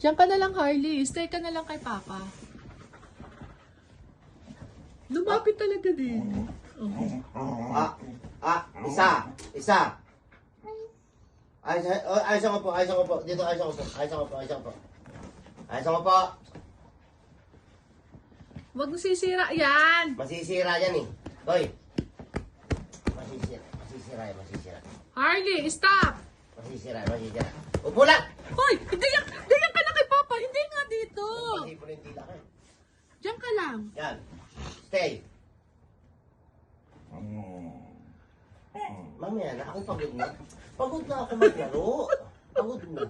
Diyan ka na lang, Harley. Stay ka na lang kay Papa. Lumapit talaga din. Isa. Ayos ako po. Dito, ayos ako po. Huwag mo sisira yan. Masisira yan eh. Hoy. Masisira. Harley, stop. Masisira. Upo lang. Hoy, diyan ka na kay Papa. Hindi nga dito. Hindi po rin tila ka. Diyan ka lang. Yan. Stay. Mamaya na, ako pagod na. Pagod na ako maglaro. Pagod na.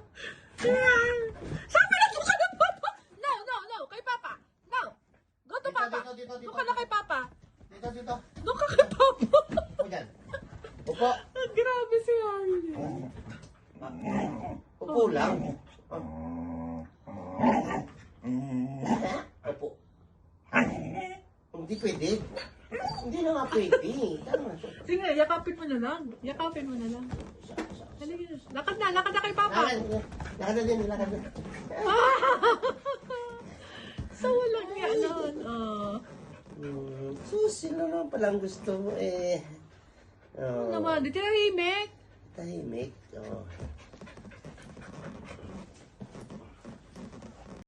Sabi na doon ka na, Papa. No. Kay Papa. No. Go to Papa. Dito. Doon ka na kay Papa. Dito. Doon ka kay Papa. Upo dyan. Upo. Grabe si Harley. Upo lang. Upo. Hindi pwede. Hindi na nga pwede. Tama. Sige, yakapin mo na lang. Halika na. Lakad na kay Papa. Lakad na din. So, walang nga nun. Sino naman palang gusto mo eh. Ano naman, di tinahimik. Tahimik.